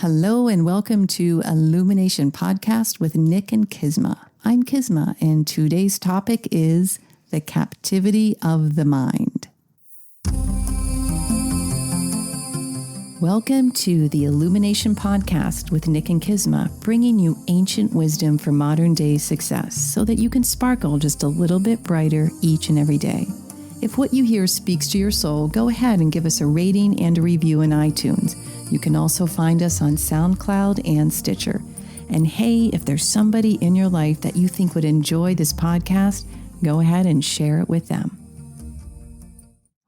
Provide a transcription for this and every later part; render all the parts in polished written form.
Hello and welcome to Illumination Podcast with Nick and Kisma. I'm Kisma, and today's topic is the captivity of the mind. Welcome to the Illumination Podcast with Nick and Kisma, bringing you ancient wisdom for modern day success so that you can sparkle just a little bit brighter each and every day. If what you hear speaks to your soul, go ahead and give us a rating and a review in iTunes. You can also find us on SoundCloud and Stitcher. And hey, if there's somebody in your life that you think would enjoy this podcast, go ahead and share it with them.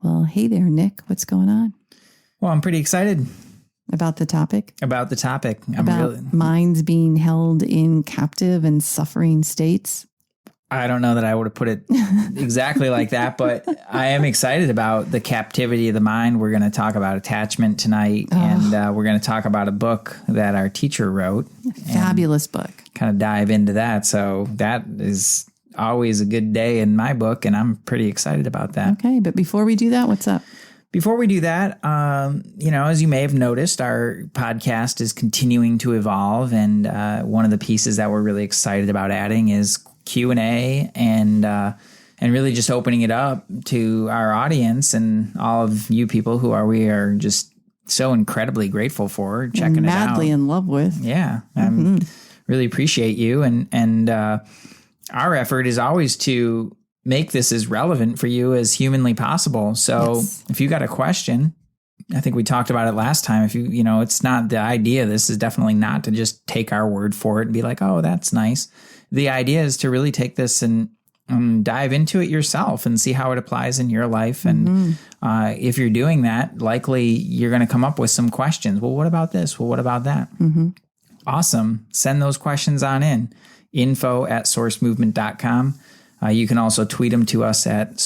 Well, hey there, Nick. What's going on? Well, I'm pretty excited. About the topic? About the topic. Minds being held in captive and suffering states? I don't know that I would have put it exactly like that, but I am excited about the captivity of the mind. We're going to talk about attachment tonight, and we're going to talk about a book that our teacher wrote. Fabulous book. Kind of dive into that. So that is always a good day in my book, and I'm pretty excited about that. Okay, but before we do that, what's up? Before we do that, as you may have noticed, our podcast is continuing to evolve, and one of the pieces that we're really excited about adding is Q&A and really just opening it up to our audience and all of you people we are just so incredibly grateful for checking it out. Madly in love with. Yeah. Really appreciate you. And our effort is always to make this as relevant for you as humanly possible. So If you got a question, I think we talked about it last time. If it's not the idea. This is definitely not to just take our word for it and be like, oh, that's nice. The idea is to really take this and dive into it yourself and see how it applies in your life. And if you're doing that, likely you're going to come up with some questions. Well, what about this? Well, what about that? Mm-hmm. Awesome. Send those questions on in. info@sourcemovement.com. You can also tweet them to us at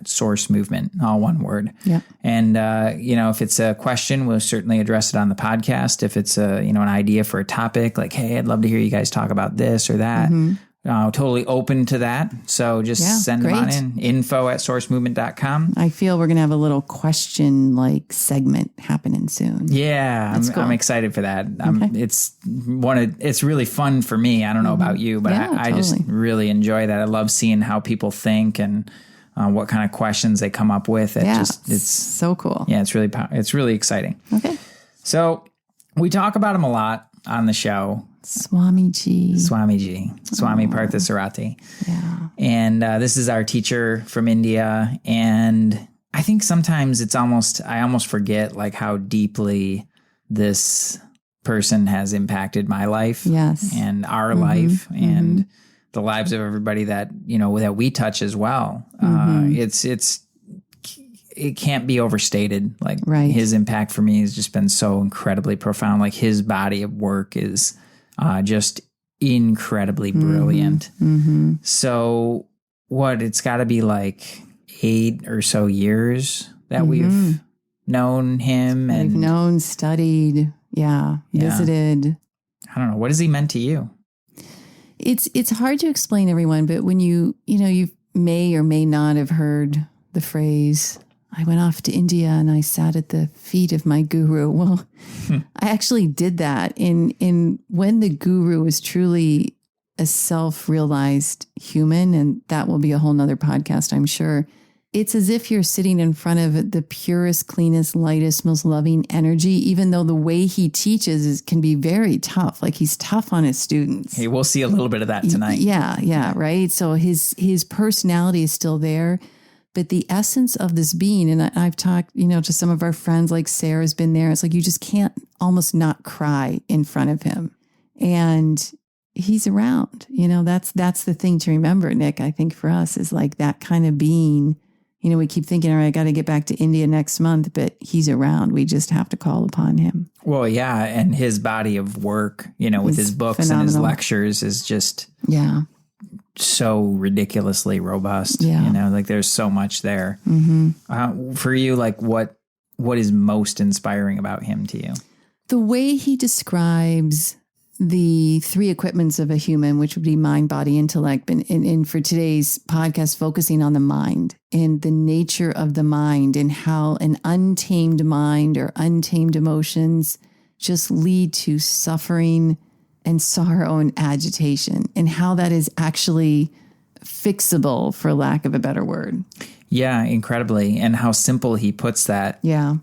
Source Movement, all one word. Yeah. And, if it's a question, we'll certainly address it on the podcast. If it's an idea for a topic, like, hey, I'd love to hear you guys talk about this or that. Mm-hmm. Totally open to that. So just send them on in. info@sourcemovement.com. I feel we're going to have a little question segment happening soon. Yeah, cool. I'm excited for that. It's really fun for me. I don't know about you, but I just really enjoy that. I love seeing how people think and what kind of questions they come up with. It's so cool. Yeah, it's really exciting. Okay. So we talk about him a lot on the show. Swami Parthasarathi. Yeah. And this is our teacher from India. And I think sometimes I almost forget how deeply this person has impacted my life. Yes. And our life and the lives of everybody that we touch as well. It can't be overstated. His impact for me has just been so incredibly profound. His body of work is just incredibly brilliant. Mm-hmm. So it's got to be 8 or so years that we've known him. And we've known, studied, visited. I don't know. What has he meant to you? It's hard to explain, everyone, but when you may or may not have heard the phrase, I went off to India and I sat at the feet of my guru. Well, I actually did that in when the guru is truly a self-realized human, and that will be a whole nother podcast, I'm sure. It's as if you're sitting in front of the purest, cleanest, lightest, most loving energy, even though the way he teaches can be very tough. He's tough on his students. Hey, we'll see a little bit of that tonight. Yeah, right? So his personality is still there. But the essence of this being, and I've talked, to some of our friends, like Sarah's been there. It's you just can't almost not cry in front of him. And he's around, that's the thing to remember, Nick, I think for us is that kind of being, we keep thinking, all right, I got to get back to India next month, but he's around. We just have to call upon him. Well, yeah. And his body of work, with his books phenomenal. And his lectures is just, so ridiculously robust. There's so much there. Mm-hmm. For you, what is most inspiring about him to you? The way he describes the three equipments of a human, which would be mind, body, intellect, and for today's podcast, focusing on the mind and the nature of the mind and how an untamed mind or untamed emotions just lead to suffering and sorrow and agitation, and how that is actually fixable, for lack of a better word. Yeah, incredibly. And how simple he puts that. Yeah.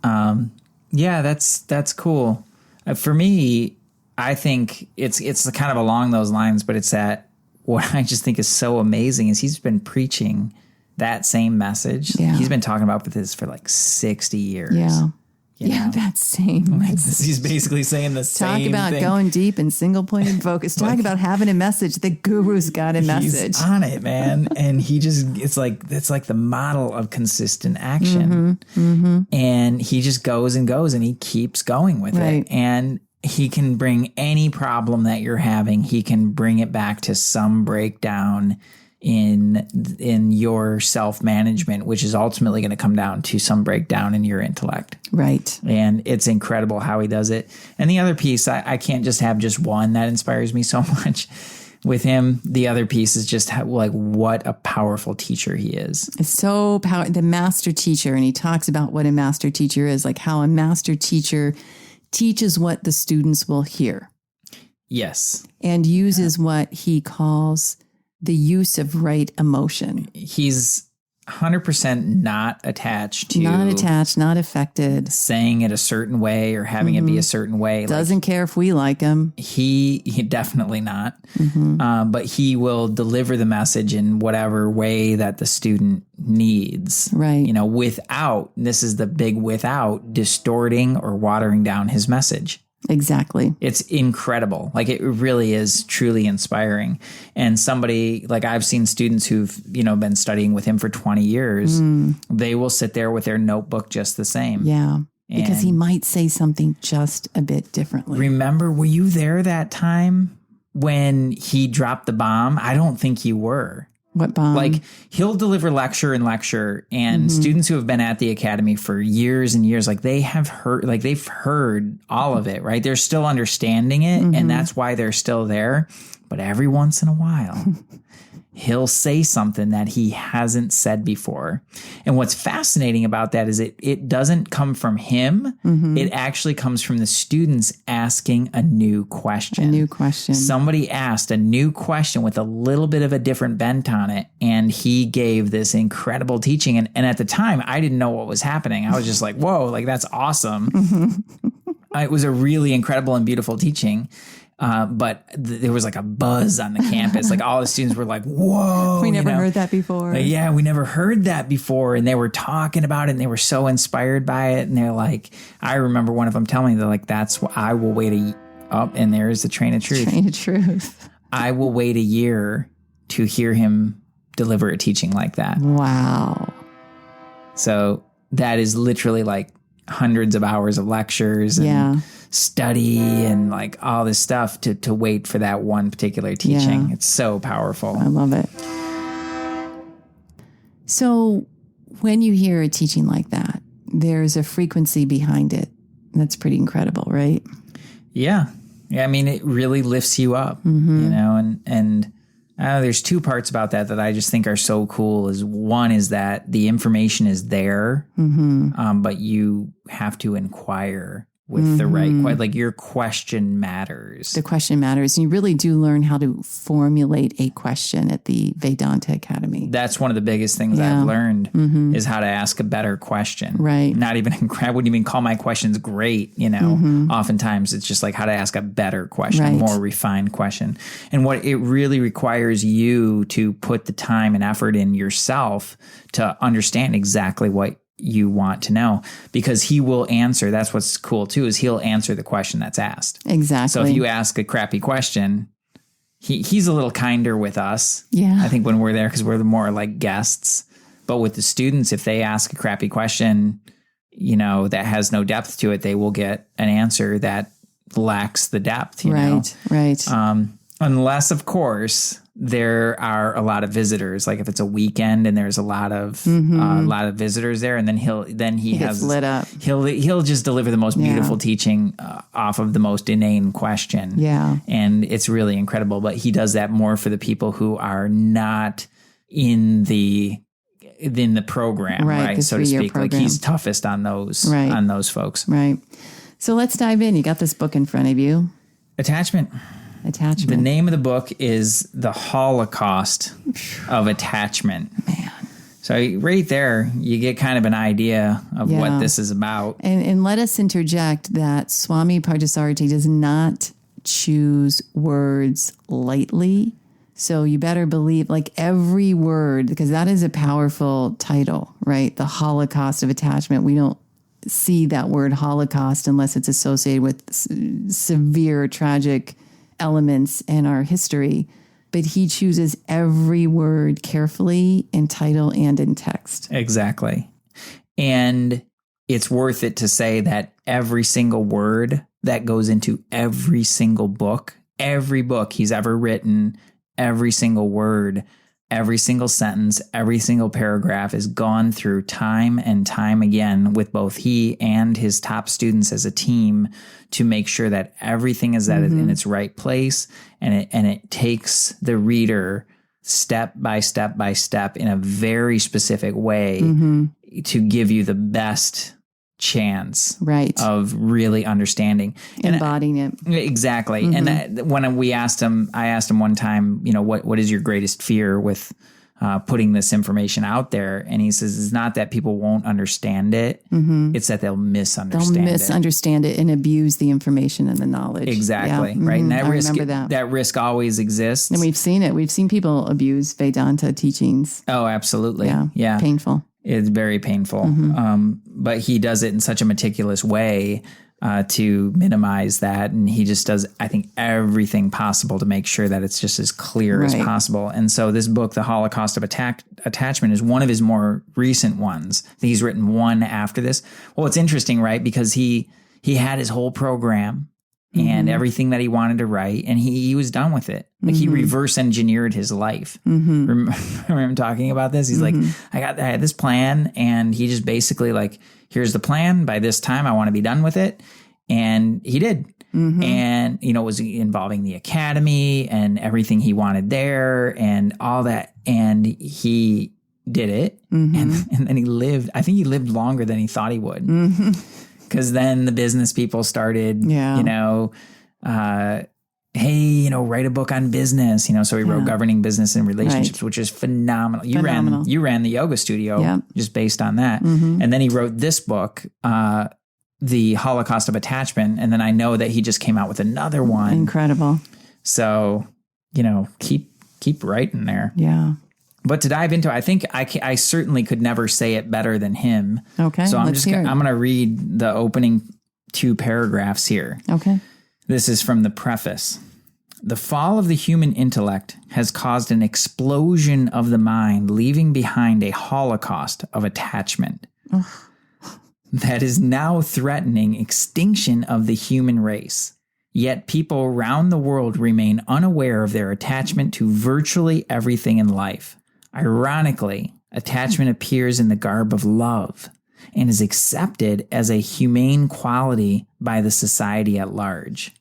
Yeah, that's cool. For me, I think it's kind of along those lines, but it's that what I just think is so amazing is he's been preaching that same message. Yeah. He's been talking about this for like 60 years. Yeah. You know? That same. He's basically saying the same thing. Talk about going deep and single-pointed focus. Talk about having a message. The guru's got a message. He's on it, man. And it's like the model of consistent action. And he just goes and goes and he keeps going with it. And he can bring any problem that you're having. He can bring it back to some breakdown in your self-management, which is ultimately going to come down to some breakdown in your intellect. Right. And it's incredible how he does it. And the other piece, I can't just have just one that inspires me so much with him. The other piece is just like what a powerful teacher he is. It's so powerful. The master teacher, and he talks about what a master teacher is, like how a master teacher teaches what the students will hear. Yes. And uses what he calls the use of right emotion. He's 100% not attached to... Not attached, not affected. Saying it a certain way or having it be a certain way. Doesn't care if we like him. He definitely not. But he will deliver the message in whatever way that the student needs. Right. You know, without, this is the big without, distorting or watering down his message. Exactly. It's incredible. Like it really is truly inspiring. And somebody, like I've seen students who've, been studying with him for 20 years, they will sit there with their notebook just the same. Yeah. Because he might say something just a bit differently. Remember, were you there that time when he dropped the bomb? I don't think you were. What bomb? Like he'll deliver lecture and students who have been at the academy for years and years, like they've heard all of it, right? They're still understanding it and that's why they're still there. But every once in a while, he'll say something that he hasn't said before. And what's fascinating about that is it doesn't come from him. It actually comes from the students asking a new question. A new question. Somebody asked a new question with a little bit of a different bent on it. And he gave this incredible teaching. And at the time, I didn't know what was happening. I was just like, whoa, like that's awesome. It was a really incredible and beautiful teaching. But there was like a buzz on the campus. Like all the students were like, whoa. We never heard that before. Like, yeah, we never heard that before. And they were talking about it and they were so inspired by it. And they're like, I remember one of them telling me, they're like, that's what I will wait and there's the train of truth. Train of truth. I will wait a year to hear him deliver a teaching like that. Wow. So that is literally like hundreds of hours of lectures and study and like all this stuff to wait for that one particular teaching. It's so powerful. I love it. So when you hear a teaching like that, there's a frequency behind it. That's pretty incredible, right? Yeah. I mean, it really lifts you up, and there's two parts about that I just think are so cool. One is that the information is there, but you have to inquire with the right, like your question matters. The question matters. And you really do learn how to formulate a question at the Vedanta Academy. That's one of the biggest things I've learned is how to ask a better question. Right. Not even, I wouldn't even call my questions great, Oftentimes it's just like how to ask a better question, a more refined question. And what it really requires you to put the time and effort in yourself to understand exactly what you want to know, because he will answer. That's what's cool too, is he'll answer the question that's asked. Exactly. So if you ask a crappy question, he's a little kinder with us. Yeah. I think when we're there, because we're more like guests. But with the students, if they ask a crappy question, that has no depth to it, they will get an answer that lacks the depth. Right. Unless, of course, there are a lot of visitors. Like if it's a weekend and there's a lot of visitors there, and then he gets lit up. He'll just deliver the most beautiful teaching off of the most inane question. Yeah, and it's really incredible. But he does that more for the people who are not in the program, right? So to speak, like he's toughest on those folks, right? So let's dive in. You got this book in front of you. Attachment. The name of the book is The Holocaust of Attachment. Man. So right there, you get kind of an idea of what this is about. And let us interject that Swami Parthasarathy does not choose words lightly. So you better believe like every word, because that is a powerful title, right? The Holocaust of Attachment. We don't see that word Holocaust unless it's associated with severe tragic elements in our history. But he chooses every word carefully in title and in text. Exactly. And it's worth it to say that every single word that goes into every single book, every book he's ever written, every single word, every single sentence, every single paragraph is gone through time and time again with both he and his top students as a team to make sure that everything is in its right place, and it takes the reader step by step by step in a very specific way to give you the best chance of really understanding, embodying it. Exactly. And when I asked him one time, what is your greatest fear with putting this information out there? And he says, it's not that people won't understand it. It's that they'll misunderstand it and abuse the information and the knowledge. Exactly. Yeah. Right. And that risk always exists. And we've seen it. We've seen people abuse Vedanta teachings. Oh, absolutely. Yeah. Painful. It's very painful. But he does it in such a meticulous way to minimize that. And he just does, I think, everything possible to make sure that it's just as clear as possible. And so this book, The Holocaust of Attachment, is one of his more recent ones. I think he's written one after this. Well, it's interesting, right? Because he had his whole program and everything that he wanted to write, and he was done with it. Like he reverse engineered his life. Remember him talking about this? He's like, I had this plan, and he just basically like, here's the plan. By this time, I want to be done with it. And he did. And, it was involving the academy and everything he wanted there and all that. And he did it. And then he lived longer than he thought he would. Because then the business people started, hey, write a book on business, so he wrote Governing Business and Relationships, which is phenomenal. You ran the yoga studio just based on that. And then he wrote this book, The Holocaust of Attachment. And then I know that he just came out with another one. Incredible. So, keep writing there. Yeah. But to dive into, I think I certainly could never say it better than him. Okay. So I'm going to read the opening 2 paragraphs here. Okay. This is from the preface. The fall of the human intellect has caused an explosion of the mind, leaving behind a holocaust of attachment that is now threatening extinction of the human race. Yet people around the world remain unaware of their attachment to virtually everything in life. Ironically, attachment appears in the garb of love and is accepted as a humane quality by the society at large.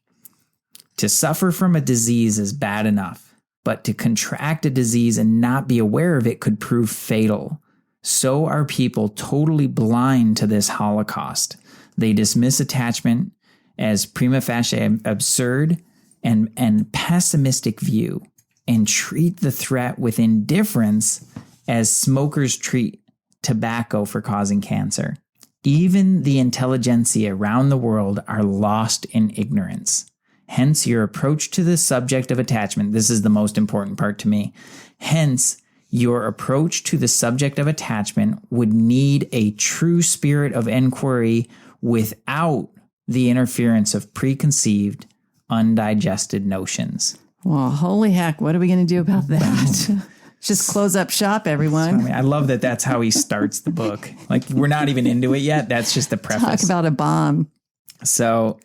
To suffer from a disease is bad enough, but to contract a disease and not be aware of it could prove fatal. So are people totally blind to this holocaust. They dismiss attachment as prima facie absurd and pessimistic view, and treat the threat with indifference as smokers treat tobacco for causing cancer. Even the intelligentsia around the world are lost in ignorance. Hence, your approach to the subject of attachment, this is the most important part to me. Hence, your approach to the subject of attachment would need a true spirit of inquiry without the interference of preconceived, undigested notions. Well, holy heck, what are we going to do about that? Just close up shop, everyone. I love that that's how he starts the book. Like, we're not even into it yet. That's just the preface. Talk about a bomb. So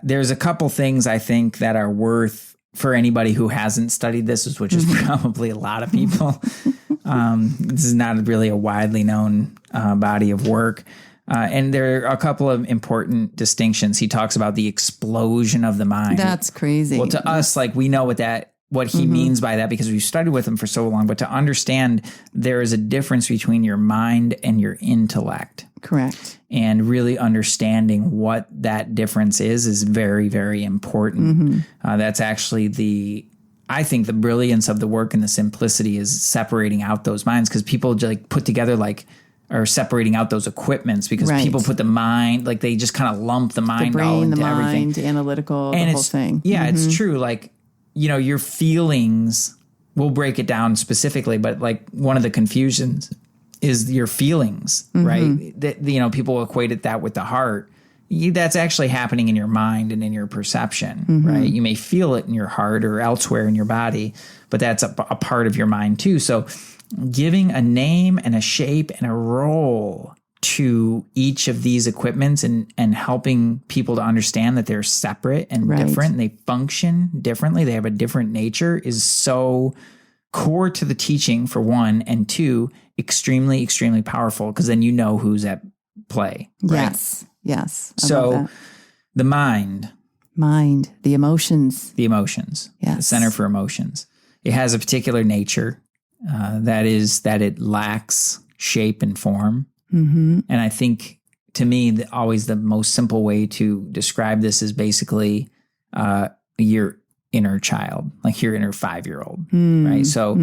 there's a couple things I think that are worth for anybody who hasn't studied this, which is probably a lot of people. This is not really a widely known body of work. And there are a couple of important distinctions. He talks about the explosion of the mind. That's crazy. Well, to us, like, we know what that what he means by that because we've studied with him for so long, but to understand there is a difference between your mind and your intellect. Correct. And really understanding what that difference is very, very important. That's actually I think the brilliance of the work and the simplicity is separating out those minds, because people like put together are separating out those equipments because people put the mind, like they just kind of lump the mind the brain, all into the mind, everything. Analytical, and the whole thing. Yeah, it's true. Like, your feelings, we'll break it down specifically, but like one of the confusions is your feelings, right? That, people equate that with the heart. That's actually happening in your mind and in your perception, right? You may feel it in your heart or elsewhere in your body, but that's a part of your mind too. So giving a name and a shape and a role to each of these equipments and helping people to understand that they're separate and different and they function differently, they have a different nature, is so core to the teaching, for one, and two, extremely, extremely powerful, because then who's at play. Right? Yes. So the mind, the emotions, yes, the center for emotions, it has a particular nature that it lacks shape and form. And I think, to me, always the most simple way to describe this is basically your inner child, like your inner 5-year-old, right? So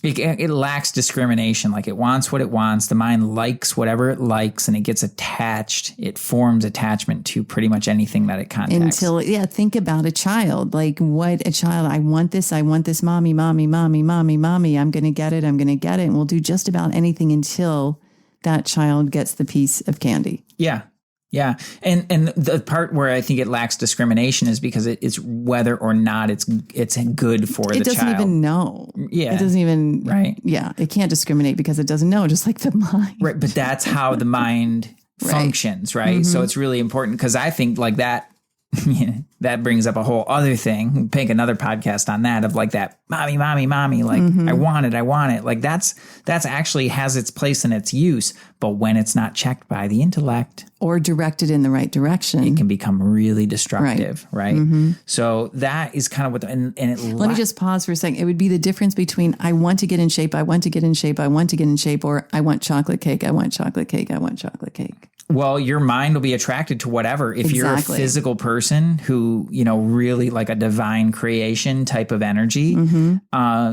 it lacks discrimination. Like, it wants what it wants. The mind likes whatever it likes, and it gets attached. It forms attachment to pretty much anything that it contacts. Think about a child. Like, what a child, I want this, mommy, mommy, mommy, mommy, mommy. I'm going to get it. And we'll do just about anything until that child gets the piece of candy. Yeah. Yeah. And the part where I think it lacks discrimination is because it's whether or not it's good for the child. It doesn't even know. Yeah. It doesn't even. Right. Yeah. It can't discriminate because it doesn't know, just like the mind. Right. But that's how the mind functions. Right. So it's really important, because I think like that, that brings up a whole other thing. We'll pick another podcast on that, of like that mommy, mommy, mommy, like I want it. Like that's actually has its place and its use. But when it's not checked by the intellect or directed in the right direction, it can become really destructive. Right. So that is kind of what, let me just pause for a second. It would be the difference between I want to get in shape, I want to get in shape, I want to get in shape, or I want chocolate cake, I want chocolate cake, I want chocolate cake. Well, your mind will be attracted to whatever. If you're a physical person who, really like a divine creation type of energy,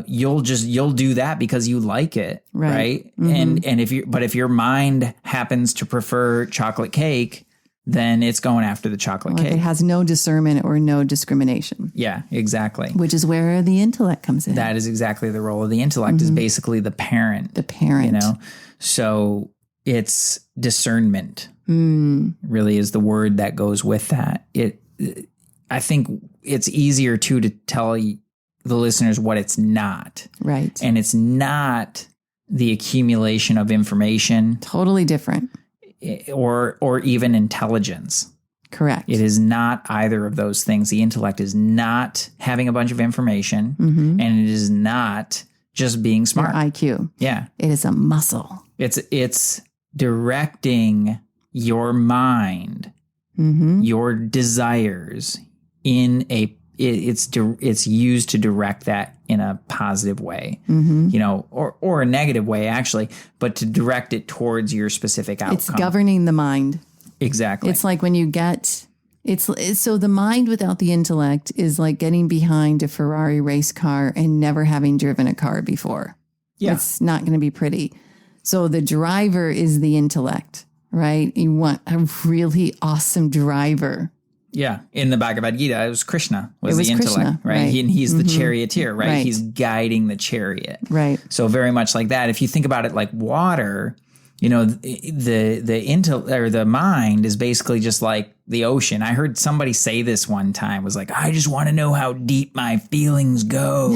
you'll do that because you like it. Right. And if your mind happens to prefer chocolate cake, then it's going after the chocolate cake. It has no discernment or no discrimination. Yeah, exactly. Which is where the intellect comes in. That is exactly the role of the intellect, is basically the parent. The parent. So it's discernment really is the word that goes with that. I think it's easier to tell the listeners what it's not. Right. And it's not the accumulation of information. Totally different. Or even intelligence. Correct. It is not either of those things. The intellect is not having a bunch of information, and it is not just being smart. Your IQ. Yeah. It is a muscle. It's directing your mind, your desires it's used to direct that in a positive way, or a negative way actually, but to direct it towards your specific outcome. It's governing the mind. Exactly. It's like when you get, so the mind without the intellect is like getting behind a Ferrari race car and never having driven a car before. Yeah. It's not going to be pretty. So the driver is the intellect, right? You want a really awesome driver. Yeah. In the Bhagavad Gita, it was Krishna was the intellect, Krishna, right? He's the charioteer, right? He's guiding the chariot. Right. So very much like that. If you think about it like water, the mind is basically just like the ocean. I heard somebody say this one time, was like, I just want to know how deep my feelings go.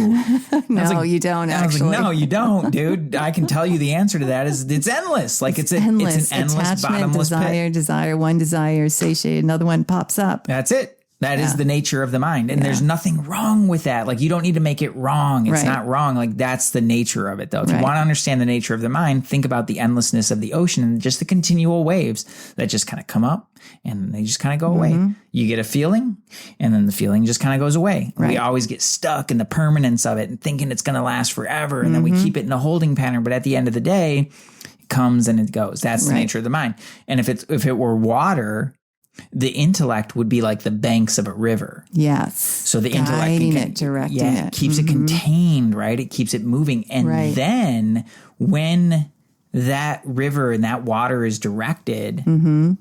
No, you don't actually. No, you don't, dude. I can tell you the answer to that is it's endless. Like it's endless. It's an endless, attachment, bottomless pit. Desire, one desire, satiate, another one pops up. That's it. That is the nature of the mind. And there's nothing wrong with that. Like you don't need to make it wrong. It's not wrong. Like that's the nature of it though. If you want to understand the nature of the mind, think about the endlessness of the ocean and just the continual waves that just kind of come up and they just kind of go away. You get a feeling, and then the feeling just kind of goes away. Right. We always get stuck in the permanence of it and thinking it's going to last forever. And then we keep it in a holding pattern. But at the end of the day, it comes and it goes. That's the nature of the mind. And if it were water, the intellect would be like the banks of a river. Yes. So the intellect directing it. Keeps it contained, right? It keeps it moving. And then when that river and that water is directed,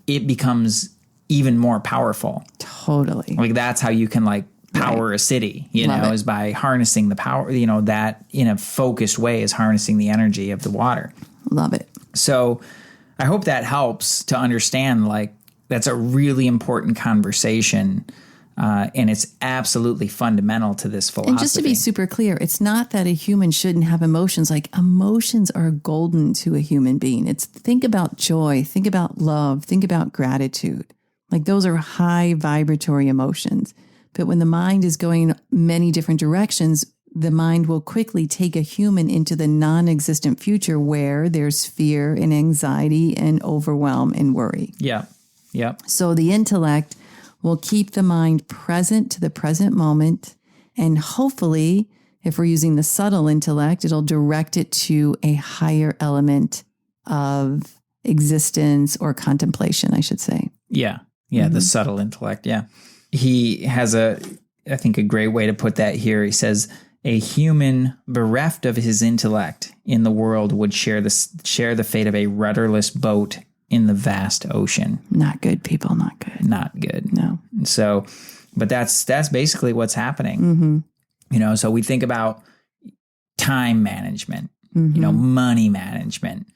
it becomes even more powerful. Totally. Like that's how you can like power a city, you know, is by harnessing the power, you know, that in a focused way is harnessing the energy of the water. Love it. So I hope that helps to understand, like, that's a really important conversation, and it's absolutely fundamental to this philosophy. And just to be super clear, it's not that a human shouldn't have emotions. Like, emotions are golden to a human being. It's think about joy, think about love, think about gratitude. Like, those are high vibratory emotions. But when the mind is going many different directions, the mind will quickly take a human into the non-existent future where there's fear and anxiety and overwhelm and worry. Yeah. Yep. So the intellect will keep the mind present to the present moment. And hopefully, if we're using the subtle intellect, it'll direct it to a higher element of existence or contemplation, I should say. Yeah. Yeah. The subtle intellect. Yeah. He has I think a great way to put that here. He says, a human bereft of his intellect in the world would share the fate of a rudderless boat in the vast ocean. Not good, people. Not good. Not good. No. So, but that's basically what's happening. You know, so we think about time management, you know, money management,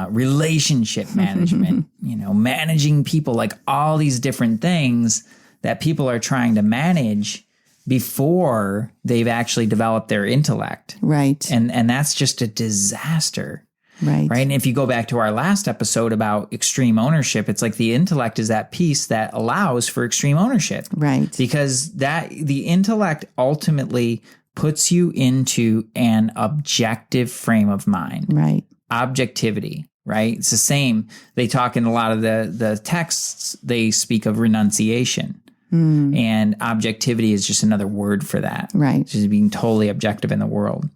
relationship management, you know, managing people, like all these different things that people are trying to manage before they've actually developed their intellect. Right. And that's just a disaster. Right. And if you go back to our last episode about extreme ownership, it's like the intellect is that piece that allows for extreme ownership. Right. Because the intellect ultimately puts you into an objective frame of mind. Right. Objectivity, right? It's the same. They talk in a lot of the texts, they speak of renunciation. And objectivity is just another word for that. Right. Just being totally objective in the world.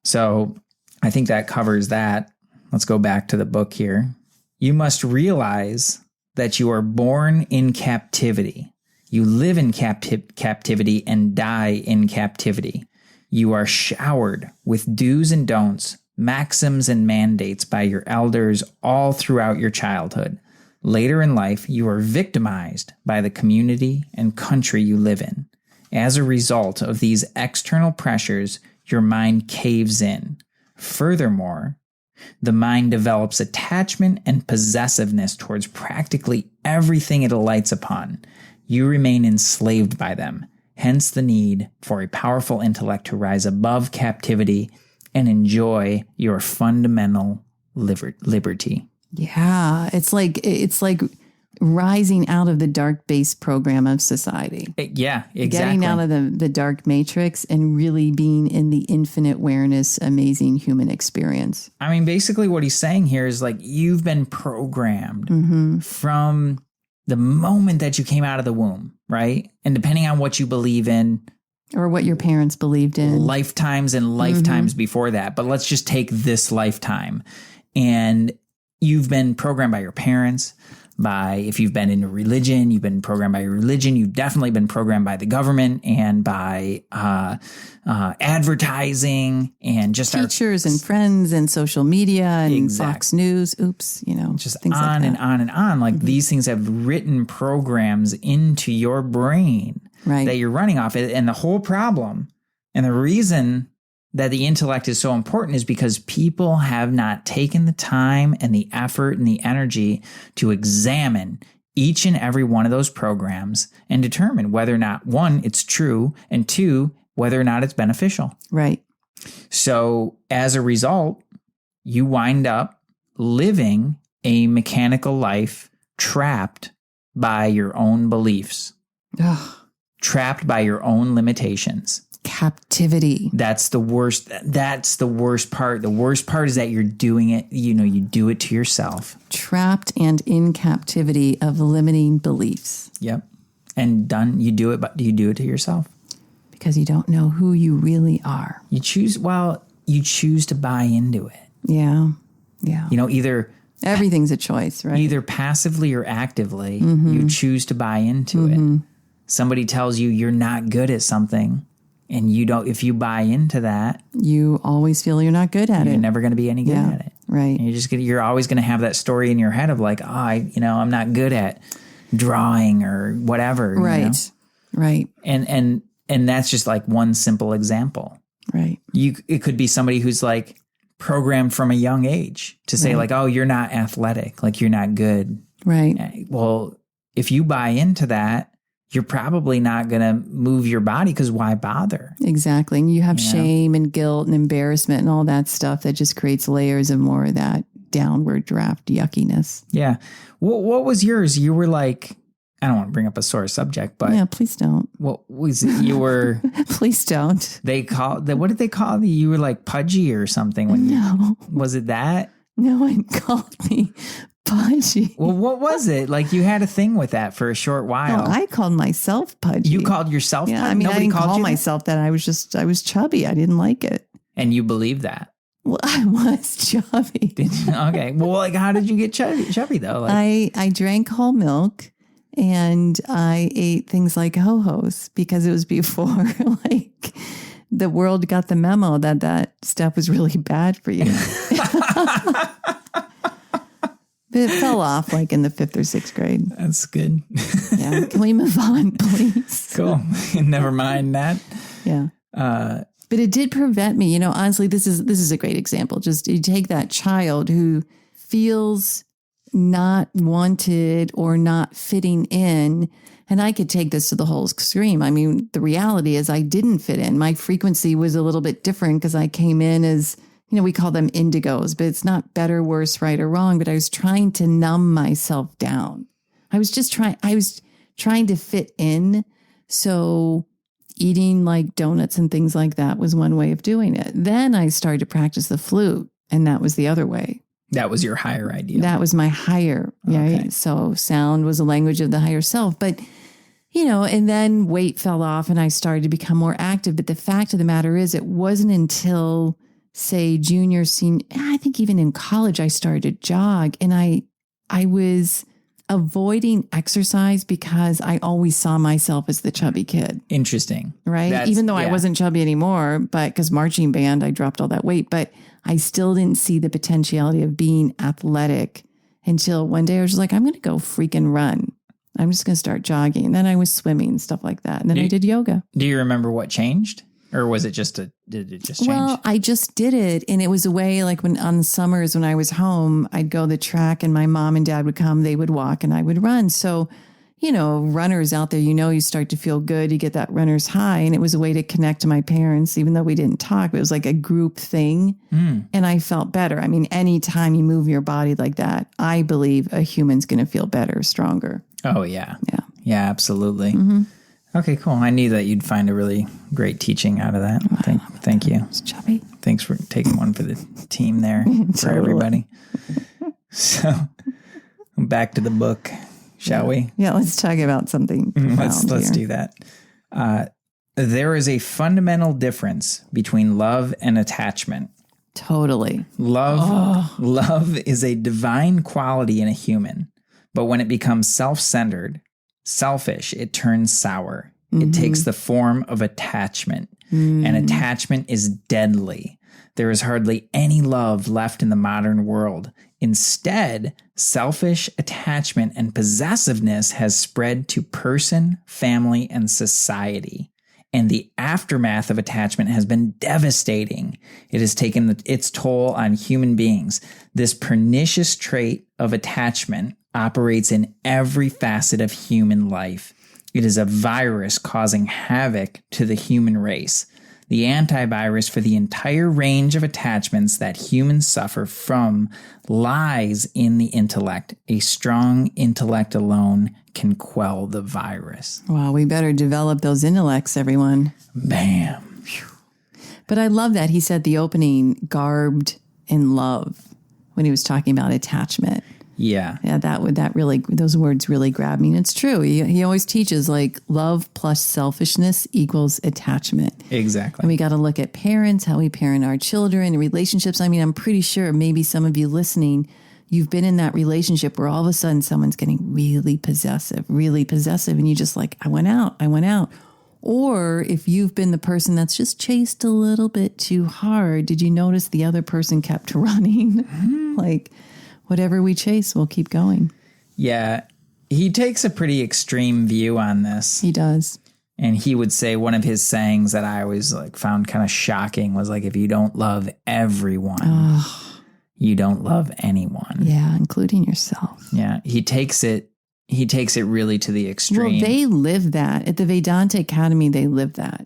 So I think that covers that. Let's go back to the book here. You must realize that you are born in captivity. You live in captivity and die in captivity. You are showered with do's and don'ts, maxims and mandates by your elders all throughout your childhood. Later in life, you are victimized by the community and country you live in. As a result of these external pressures, your mind caves in. Furthermore, the mind develops attachment and possessiveness towards practically everything it alights upon. You remain enslaved by them, hence the need for a powerful intellect to rise above captivity and enjoy your fundamental liberty. Yeah, it's like rising out of the dark base program of society. Yeah, exactly. Getting out of the dark matrix and really being in the infinite awareness, amazing human experience. I mean, basically what he's saying here is like you've been programmed from the moment that you came out of the womb, right? And depending on what you believe in, or what your parents believed in. Lifetimes and lifetimes before that. But let's just take this lifetime. And you've been programmed by your parents, if you've been into religion, you've been programmed by your religion. You've definitely been programmed by the government and by advertising and just teachers and friends and social media and Fox News. Oops, just things on like and on and on. Like these things have written programs into your brain that you're running off. And the whole problem and the reason that the intellect is so important is because people have not taken the time and the effort and the energy to examine each and every one of those programs and determine whether or not, one, it's true, and two, whether or not it's beneficial. Right. So as a result, you wind up living a mechanical life trapped by your own beliefs, trapped by your own limitations. captivity. That's the worst. That's the worst part. The worst part is that you're doing it. You do it to yourself. Trapped and in captivity of limiting beliefs. Yep. And done. You do it, but you do it to yourself. Because you don't know who you really are. You choose to buy into it. Yeah. Yeah. Either everything's a choice, right? Either passively or actively, you choose to buy into it. Somebody tells you you're not good at something, and if you buy into that, you always feel you're not good at it. You're never going to be any good at it. Right. And you're always going to have that story in your head of like, I'm not good at drawing or whatever. Right. Right. And that's just like one simple example. Right. It could be somebody who's like programmed from a young age to say like, oh, you're not athletic, like you're not good. Right. Well, if you buy into that, you're probably not going to move your body because why bother? Exactly. And you have shame and guilt and embarrassment and all that stuff that just creates layers of more of that downward draft yuckiness. Yeah. What was yours? You were like, I don't want to bring up a sore subject, but yeah, please don't. What was it? You were please don't. What did they call you? You were like pudgy or something when was it that? No one called me pudgy. Well, what was it? Like you had a thing with that for a short while. No, I called myself pudgy. You called yourself pudgy? I mean, I didn't call myself that. I was chubby. I didn't like it. And you believe that? Well, I was chubby. Okay. Well, like how did you get chubby though? Like, I drank whole milk. And I ate things like Ho-Hos because it was before like the world got the memo that stuff was really bad for you. It fell off like in the 5th or 6th grade. That's good. Yeah. Can we move on, please? Cool. Never mind that. Yeah. But it did prevent me. Honestly, this is a great example. Just you take that child who feels not wanted or not fitting in. And I could take this to the whole extreme. I mean, the reality is I didn't fit in. My frequency was a little bit different because I came in as, we call them indigos, but it's not better, worse, right, or wrong. But I was trying to numb myself down. I was trying to fit in. So eating like donuts and things like that was one way of doing it. Then I started to practice the flute, and that was the other way. That was your higher idea. That was my higher, right? Okay. So sound was a language of the higher self. But, and then weight fell off and I started to become more active. But the fact of the matter is, it wasn't until, say, junior, senior, I think even in college, I started to jog. And I was avoiding exercise because I always saw myself as the chubby kid. Interesting. Right? Even though I wasn't chubby anymore, but because marching band, I dropped all that weight. But I still didn't see the potentiality of being athletic until one day I was just like, I'm going to go freaking run. I'm just going to start jogging. And then I was swimming, stuff like that. And then I did yoga. Do you remember what changed? Or was it did it just change? Well, I just did it. And it was a way like when on summers when I was home, I'd go the track and my mom and dad would come, they would walk and I would run. So, runners out there, you start to feel good. You get that runner's high. And it was a way to connect to my parents, even though we didn't talk. It was like a group thing. And I felt better. I mean, anytime you move your body like that, I believe a human's going to feel better, stronger. Oh, yeah. Yeah. Yeah, absolutely. Mm-hmm. Okay, cool. I knew that you'd find a really great teaching out of that. Thank you. It's chubby. Thanks for taking one for the team there, for everybody. So back to the book. Shall we? Yeah, let's talk about something. Let's do that. There is a fundamental difference between love and attachment. Totally. Love is a divine quality in a human, but when it becomes self-centered, selfish, it turns sour. It takes the form of attachment, and attachment is deadly. There is hardly any love left in the modern world. Instead, selfish attachment and possessiveness has spread to person, family, and society. And the aftermath of attachment has been devastating. It has taken its toll on human beings. This pernicious trait of attachment operates in every facet of human life. It is a virus causing havoc to the human race. The antivirus for the entire range of attachments that humans suffer from lies in the intellect. A strong intellect alone can quell the virus. Wow, we better develop those intellects, everyone. Bam. But I love that he said the opening garbed in love when he was talking about attachment. Yeah. Yeah, those words really grabbed me. And it's true. He always teaches like love plus selfishness equals attachment. Exactly. And we got to look at parents, how we parent our children, relationships. I mean, I'm pretty sure maybe some of you listening, you've been in that relationship where all of a sudden someone's getting really possessive. And you just like, I went out. Or if you've been the person that's just chased a little bit too hard, did you notice the other person kept running? Mm-hmm. Like, whatever we chase, we'll keep going. Yeah. He takes a pretty extreme view on this. He does. And he would say one of his sayings that I always like found kind of shocking was like, if you don't love everyone, you don't love anyone. Yeah, including yourself. Yeah. He takes it really to the extreme. Well, they live that. At the Vedanta Academy, they live that.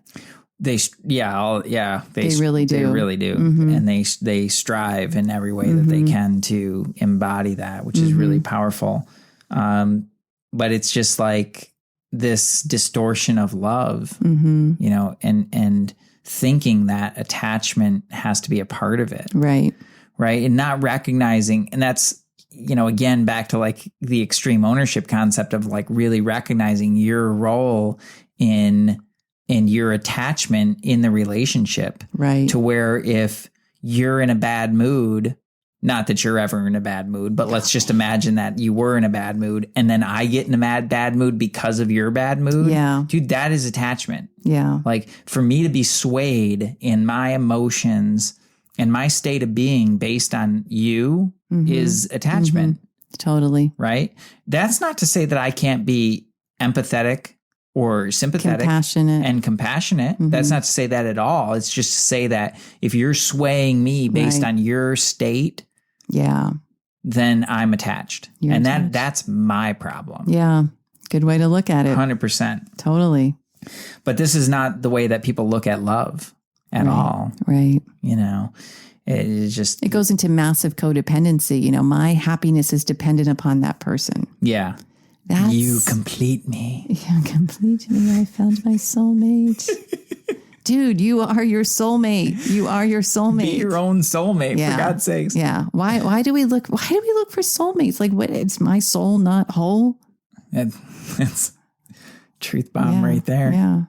They really do. They really do. Mm-hmm. And they strive in every way that they can to embody that, which is really powerful. But it's just like this distortion of love, you know, and thinking that attachment has to be a part of it. Right. Right. And not recognizing, and that's, you know, again, back to like the extreme ownership concept of like really recognizing your role in your attachment in the relationship. Right. To where if you're in a bad mood, not that you're ever in a bad mood, but let's just imagine that you were in a bad mood and then I get in a bad mood because of your bad mood. Yeah. Dude, that is attachment. Yeah. Like for me to be swayed in my emotions and my state of being based on you is attachment. Totally. Right? That's not to say that I can't be empathetic or sympathetic and compassionate. That's not to say that at all. It's just to say that if you're swaying me based on your state, then I'm attached. That's my problem. Yeah. Good way to look at it. 100%. Totally. But this is not the way that people look at love at all. Right. You know, it goes into massive codependency. You know, my happiness is dependent upon that person. Yeah. You complete me. You complete me. I found my soulmate. Dude, you are your soulmate. You are your soulmate. Be your own soulmate, for God's sakes. Yeah. Why do we look for soulmates? Like, what? It's my soul not whole? That's truth bomb right there. Yeah.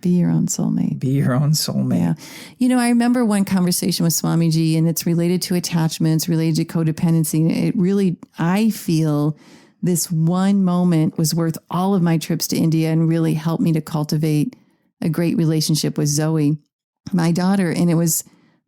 Be your own soulmate. Be your own soulmate. Yeah. You know, I remember one conversation with Swamiji, and it's related to attachments, related to codependency. It really, I feel this one moment was worth all of my trips to India and really helped me to cultivate a great relationship with Zoe, my daughter. And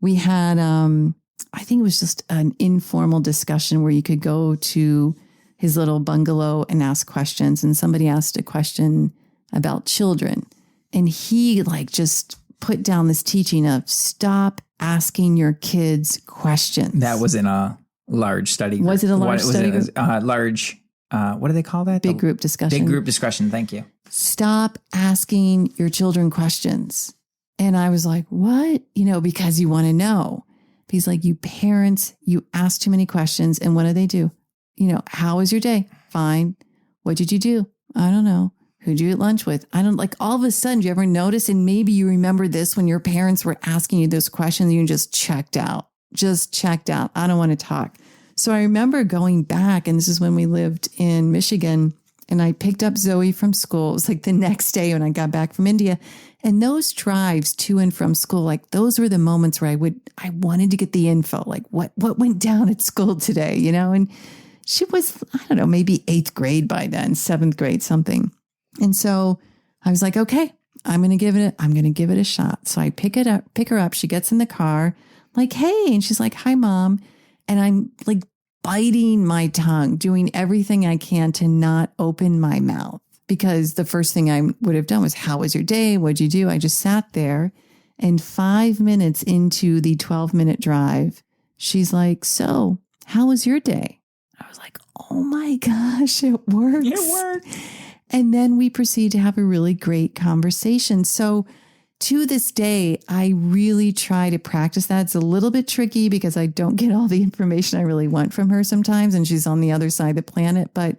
we had, I think it was just an informal discussion where you could go to his little bungalow and ask questions. And somebody asked a question about children. And he like just put down this teaching of stop asking your kids questions. That was in a large study group. Was it a large study group? Large, what do they call that? Big group discussion. Big group discussion. Thank you. Stop asking your children questions. And I was like, what? You know, because you want to know. He's like, you parents, you ask too many questions. And what do? You know, how was your day? Fine. What did you do? I don't know. Who'd you eat lunch with? I don't like all of a sudden, do you ever notice? And maybe you remember this when your parents were asking you those questions, and you just checked out. I don't want to talk. So I remember going back, and this is when we lived in Michigan, and I picked up Zoe from school. It was like the next day when I got back from India. And those drives to and from school, like those were the moments where I wanted to get the info, like what went down at school today, you know? And she was, I don't know, maybe 8th grade by then, 7th grade, something. And so I was like, okay, I'm going to give it a shot. So I pick her up. She gets in the car like, hey, and she's like, hi, Mom. And I'm like biting my tongue, doing everything I can to not open my mouth, because the first thing I would have done was, how was your day? What'd you do? I just sat there, and 5 minutes into the 12-minute drive, she's like, so how was your day? I was like, oh my gosh, it works. It worked. And then we proceed to have a really great conversation. So to this day, I really try to practice that. It's a little bit tricky because I don't get all the information I really want from her sometimes, and she's on the other side of the planet. But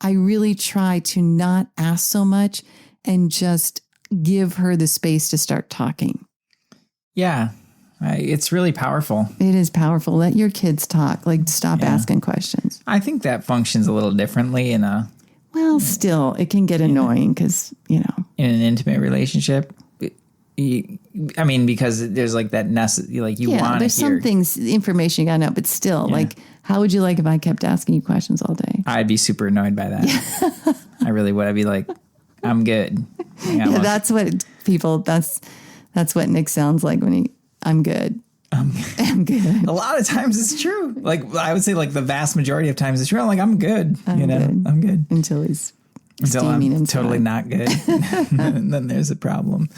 I really try to not ask so much and just give her the space to start talking. Yeah. It's really powerful. It is powerful. Let your kids talk. Like, stop asking questions. I think that functions a little differently Well, still, it can get annoying because, in an intimate relationship. Because there's like that like you want to hear. There's some things, information you got to know, but still, like, how would you like if I kept asking you questions all day? I'd be super annoyed by that. I really would. I'd be like, I'm good. That's what that's what Nick sounds like when I'm good. I'm good. A lot of times it's true. Like, I would say like the vast majority of times it's true. I'm like, I'm good. I'm good. Until I'm inside. Totally not good. And then there's a problem.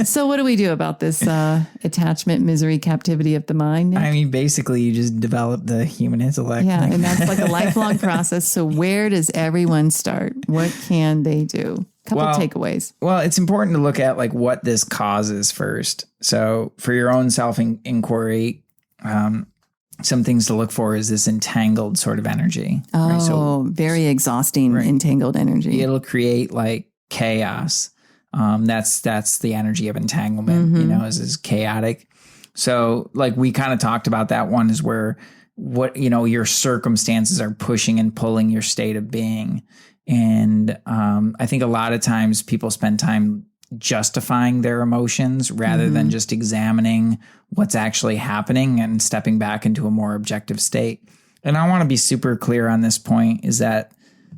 So what do we do about this attachment, misery, captivity of the mind, Nick? I mean, basically you just develop the human intellect. Yeah, and that's like a lifelong process. So where does everyone start? What can they do? Couple takeaways. Well, it's important to look at like what this causes first. So for your own inquiry, some things to look for is this entangled sort of energy. Oh, right? So, very exhausting, entangled energy. It'll create like chaos. That's the energy of entanglement, is chaotic. So like we kind of talked about that one is where your circumstances are pushing and pulling your state of being. And I think a lot of times people spend time justifying their emotions rather than just examining what's actually happening and stepping back into a more objective state. And I want to be super clear on this point is that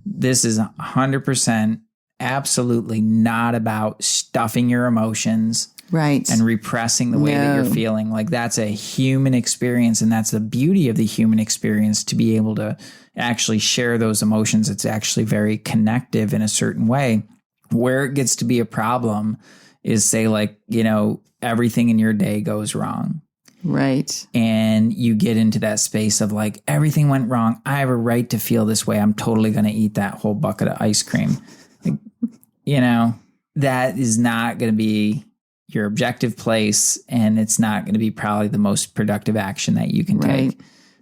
this is 100% absolutely not about stuffing your emotions and repressing the way that you're feeling. Like that's a human experience, and that's the beauty of the human experience, to be able to actually share those emotions. It's actually very connective in a certain way. Where it gets to be a problem is, say, like, everything in your day goes wrong. Right. And you get into that space of like, everything went wrong. I have a right to feel this way. I'm totally going to eat that whole bucket of ice cream. Like, that is not going to be your objective place, and it's not going to be probably the most productive action that you can take.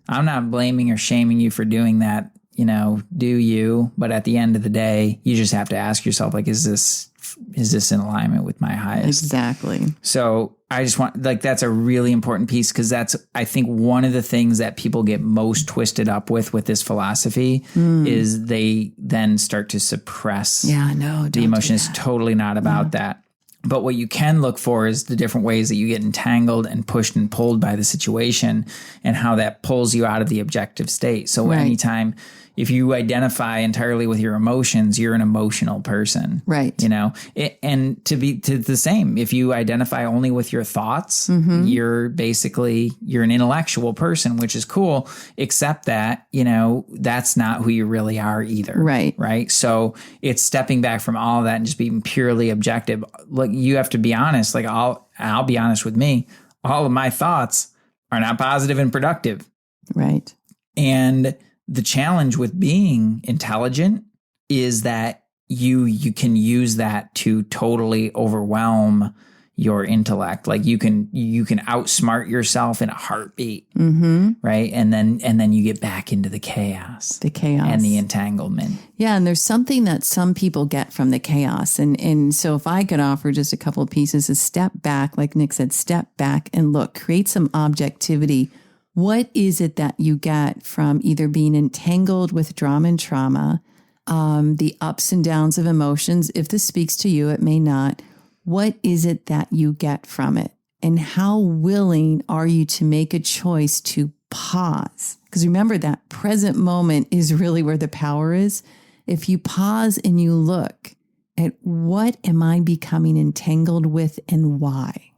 I'm not blaming or shaming you for doing that, do you? But at the end of the day, you just have to ask yourself, like, is this in alignment with my highest? Exactly. So I just want, like, that's a really important piece, because that's, I think, one of the things that people get most twisted up with this philosophy is they then start to suppress the emotion. It's totally not about that. But what you can look for is the different ways that you get entangled and pushed and pulled by the situation, and how that pulls you out of the objective state. So anytime, if you identify entirely with your emotions, you're an emotional person. Right. And to the same, if you identify only with your thoughts, you're an intellectual person, which is cool, except that, that's not who you really are either. Right. Right. So it's stepping back from all of that and just being purely objective. Like, you have to be honest. Like, I'll be honest with me. All of my thoughts are not positive and productive. Right. And the challenge with being intelligent is that you can use that to totally overwhelm your intellect. Like, you can outsmart yourself in a heartbeat, right? And then you get back into the chaos and the entanglement. Yeah, and there's something that some people get from the chaos. And so if I could offer just a couple of pieces, is step back, like Nick said, step back and look, create some objectivity. What is it that you get from either being entangled with drama and trauma, the ups and downs of emotions? If this speaks to you, it may not. What is it that you get from it? And how willing are you to make a choice to pause? Because remember, that present moment is really where the power is. If you pause and you look at, what am I becoming entangled with and why?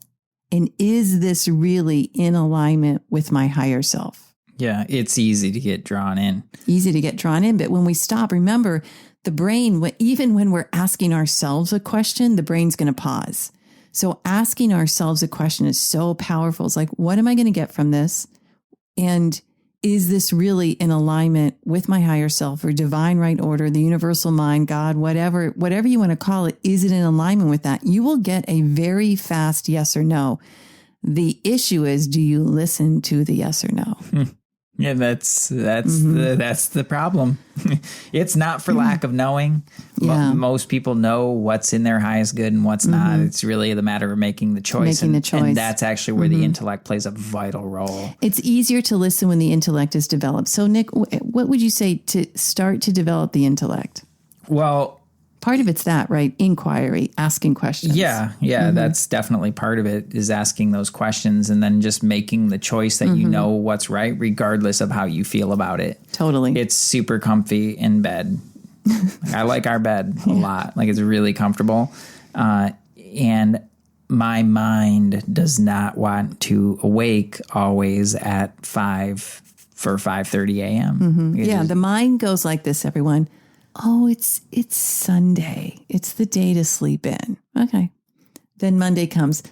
And is this really in alignment with my higher self? Yeah, it's easy to get drawn in. But when we stop, remember, the brain, even when we're asking ourselves a question, the brain's going to pause. So asking ourselves a question is so powerful. It's like, what am I going to get from this? And is this really in alignment with my higher self, or divine right order, the universal mind, God, whatever you want to call it? Is it in alignment with that? You will get a very fast yes or no. The issue is, do you listen to the yes or no? Yeah, that's the problem. It's not for lack of knowing. Yeah. Most people know what's in their highest good and what's not. It's really the matter of making the choice. Making the choice. And that's actually where the intellect plays a vital role. It's easier to listen when the intellect is developed. So, Nick, what would you say to start to develop the intellect? Well, part of it's that, right? Inquiry, asking questions. Yeah. That's definitely part of it, is asking those questions and then just making the choice that you know what's right, regardless of how you feel about it. Totally. It's super comfy in bed. I like our bed a lot. Like, it's really comfortable. And my mind does not want to awake always at 5:30 a.m. Yeah, the mind goes like this, everyone. Oh, it's Sunday. It's the day to sleep in. Okay. Then Monday comes.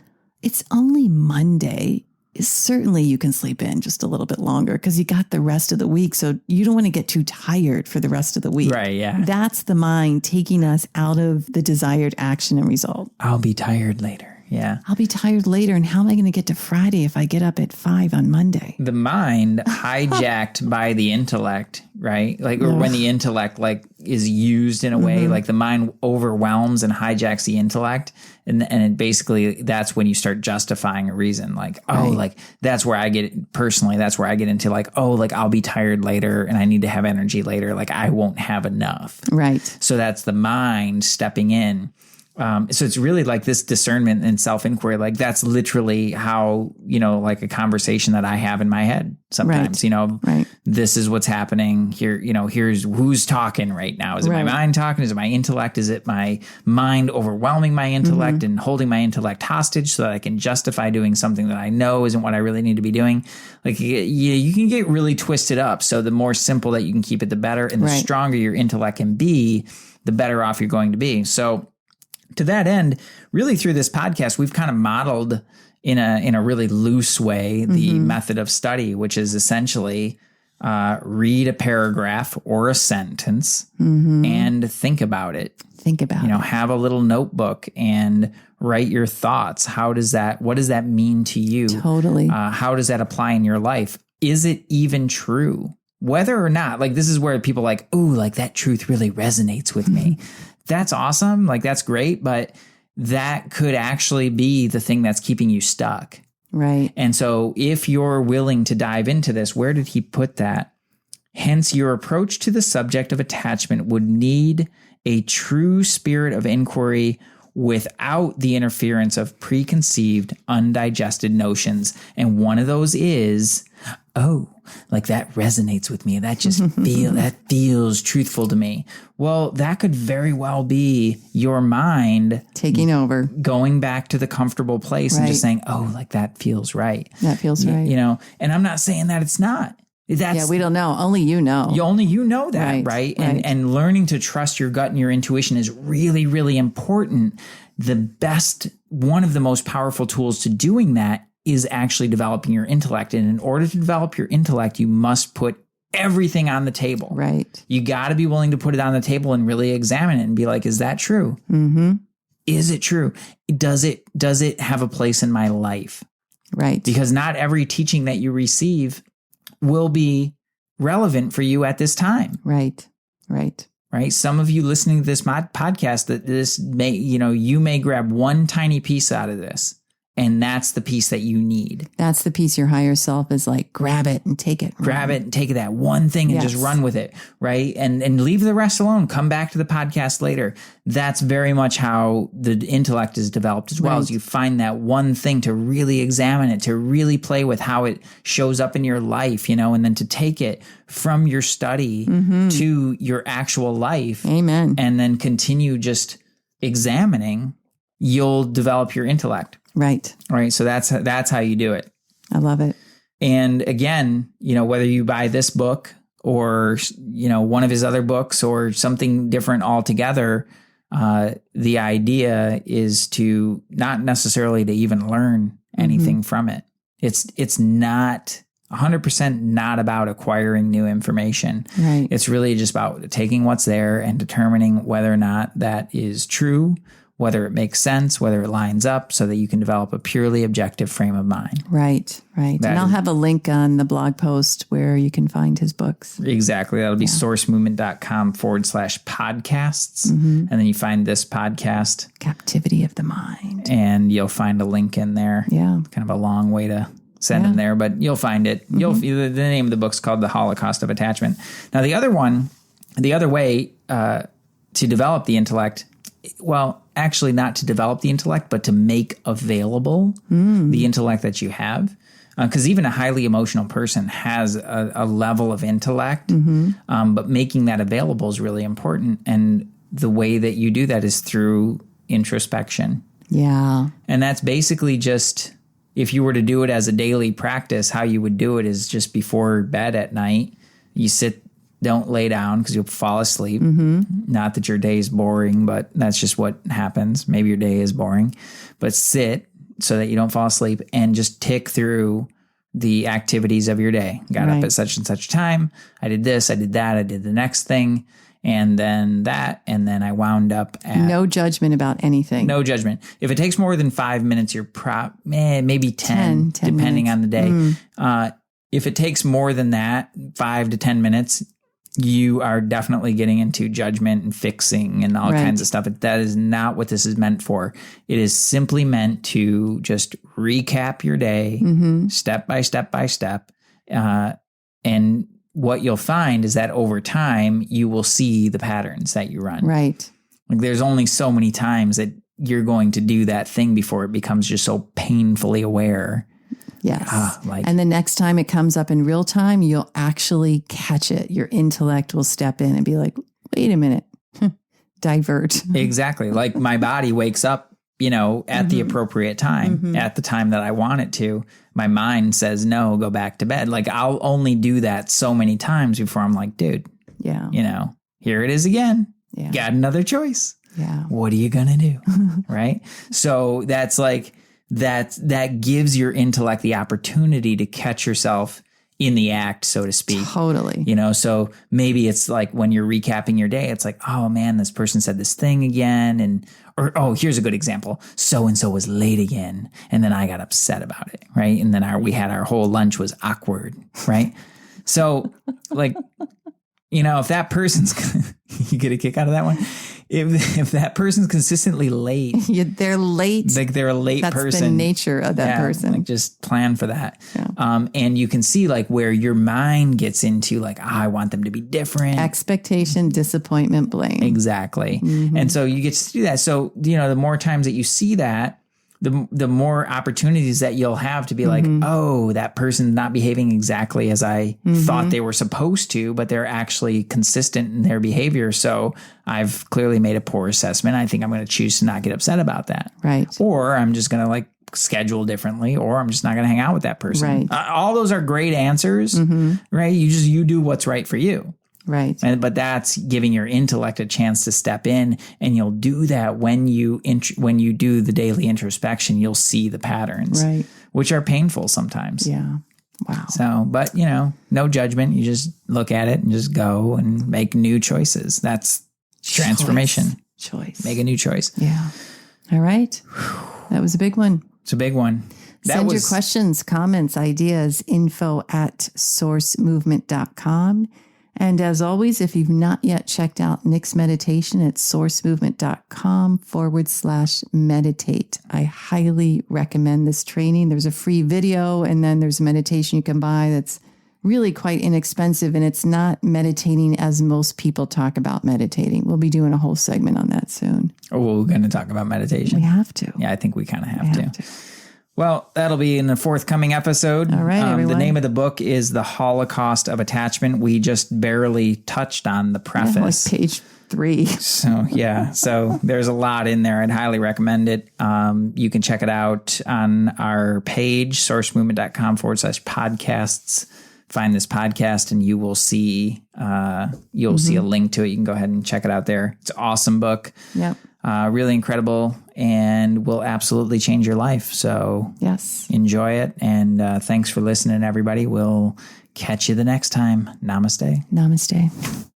It's only Monday. Certainly you can sleep in just a little bit longer because you got the rest of the week. So you don't want to get too tired for the rest of the week. Right, yeah. That's the mind taking us out of the desired action and result. I'll be tired later. Yeah. I'll be tired later. And how am I going to get to Friday if I get up at 5 on Monday? The mind hijacked by the intellect, right? Like, or when the intellect is used in a way, like the mind overwhelms and hijacks the intellect. And it basically, that's when you start justifying a reason. Like, that's where I get into I'll be tired later and I need to have energy later. Like, I won't have enough. Right. So that's the mind stepping in. So it's really like this discernment and self-inquiry. Like, that's literally how, like a conversation that I have in my head sometimes, this is what's happening here. Here's who's talking right now. Is it my mind talking? Is it my intellect? Is it my mind overwhelming my intellect and holding my intellect hostage so that I can justify doing something that I know isn't what I really need to be doing? Like, you can get really twisted up. So the more simple that you can keep it, the better. And the stronger your intellect can be, the better off you're going to be. So, to that end, really through this podcast, we've kind of modeled in a really loose way the method of study, which is essentially read a paragraph or a sentence and think about it. Have a little notebook and write your thoughts. What does that mean to you? Totally. How does that apply in your life? Is it even true? Whether or not, like, this is where people that truth really resonates with me. That's awesome. Like, that's great. But that could actually be the thing that's keeping you stuck. Right. And so if you're willing to dive into this, where did he put that? Hence, your approach to the subject of attachment would need a true spirit of inquiry without the interference of preconceived, undigested notions. And one of those is, that resonates with me. That just feels truthful to me. Well, that could very well be your mind taking over, going back to the comfortable place and just saying, that feels right. That feels right. And I'm not saying that it's not. We don't know. Only you know. Only you know that, right? And learning to trust your gut and your intuition is really, really important. One of the most powerful tools to doing that is actually developing your intellect. And in order to develop your intellect, you must put everything on the table. Right. You got to be willing to put it on the table and really examine it and be like, is that true? Mm-hmm. Is it true? Does it have a place in my life? Right. Because not every teaching that you receive will be relevant for you at this time. Right. Some of you listening to this podcast, that this may, you may grab one tiny piece out of this. And that's the piece that you need. That's the piece your higher self is like, grab it and take it. Grab it and take that one thing and just run with it, right? And leave the rest alone. Come back to the podcast later. That's very much how the intellect is developed as well. As you find that one thing to really examine it, to really play with how it shows up in your life, and then to take it from your study to your actual life. Amen. And then continue just examining, you'll develop your intellect. Right. So that's how you do it. I love it. And again, whether you buy this book or, one of his other books or something different altogether, the idea is to not necessarily to even learn anything from it. It's not 100% not about acquiring new information. Right. It's really just about taking what's there and determining whether or not that is true, whether it makes sense, whether it lines up, so that you can develop a purely objective frame of mind. Right. And I'll have a link on the blog post where you can find his books. Exactly. That'll be sourcemovement.com/podcasts. And then you find this podcast, Captivity of the Mind. and you'll find a link in there. Yeah. Kind of a long way to send in there, but you'll find it. The name of the book's called The Holocaust of Attachment. Now, the other way to develop the intellect, well, actually not to develop the intellect, but to make available the intellect that you have. Because even a highly emotional person has a level of intellect, but making that available is really important. And the way that you do that is through introspection. Yeah. And that's basically just, if you were to do it as a daily practice, how you would do it is just before bed at night, you sit. Don't lay down because you'll fall asleep. Not that your day is boring, but that's just what happens. Maybe your day is boring, but sit so that you don't fall asleep and just tick through the activities of your day. Got up at such and such time. I did this, I did that, I did the next thing, and then that, and then I wound up at... No judgment about anything. No judgment. If it takes more than 5 minutes, you're maybe 10 depending on the day. If it takes more than that, 5 to 10 minutes, you are definitely getting into judgment and fixing and all kinds of stuff. That is not what this is meant for. It is simply meant to just recap your day step by step by step. And what you'll find is that over time, you will see the patterns that you run. Right. Like there's only so many times that you're going to do that thing before it becomes just so painfully aware. Yes. And the next time it comes up in real time, you'll actually catch it. Your intellect will step in and be like, wait a minute, divert. Exactly. Like my body wakes up, at the appropriate time, at the time that I want it to. My mind says, no, go back to bed. Like I'll only do that so many times before I'm like, dude, here it is again. Yeah. Got another choice. Yeah. What are you going to do? Right. So that's like, that gives your intellect the opportunity to catch yourself in the act, so to speak. Totally. So maybe it's like when you're recapping your day, it's like, oh man, this person said this thing again. Or here's a good example. So-and-so was late again. And then I got upset about it. Right. And then we had our whole lunch was awkward. Right. So like, if that person's, you get a kick out of that one. If that person's consistently late, they're late. Like they're a late person. That's the nature of that person. Like just plan for that. Yeah. And you can see like where your mind gets into like, I want them to be different. Expectation, disappointment, blame. Exactly. And so you get to do that. So, the more times that you see that, the more opportunities that you'll have to be like, oh, that person's not behaving exactly as I thought they were supposed to, but they're actually consistent in their behavior. So I've clearly made a poor assessment. I think I'm going to choose to not get upset about that. Right. Or I'm just going to schedule differently, or I'm just not going to hang out with that person. Right. All those are great answers, right? You do what's right for you. Right. But that's giving your intellect a chance to step in, and you'll do that when you do the daily introspection. You'll see the patterns, right, which are painful sometimes. Yeah. Wow. So, but no judgment. You just look at it and just go and make new choices. That's transformation. Choice. Make a new choice. Yeah. All right. That was a big one. It's a big one. Send your questions, comments, ideas, info@sourcemovement.com. And as always, if you've not yet checked out Nick's meditation, it's sourcemovement.com/meditate. I highly recommend this training. There's a free video, and then there's a meditation you can buy that's really quite inexpensive, and it's not meditating as most people talk about meditating. We'll be doing a whole segment on that soon. Oh, we're going to talk about meditation. We have to. Yeah, I think we kind of have to. Well, that'll be in the forthcoming episode. All right, everyone. The name of the book is The Holocaust of Attachment. We just barely touched on the preface. Like page 3. So there's a lot in there. I'd highly recommend it. You can check it out on our page, sourcemovement.com/podcasts. Find this podcast and you will see see a link to it. You can go ahead and check it out there. It's an awesome book. Yep. Really incredible, and will absolutely change your life. So yes, enjoy it. And thanks for listening, everybody. We'll catch you the next time. Namaste. Namaste.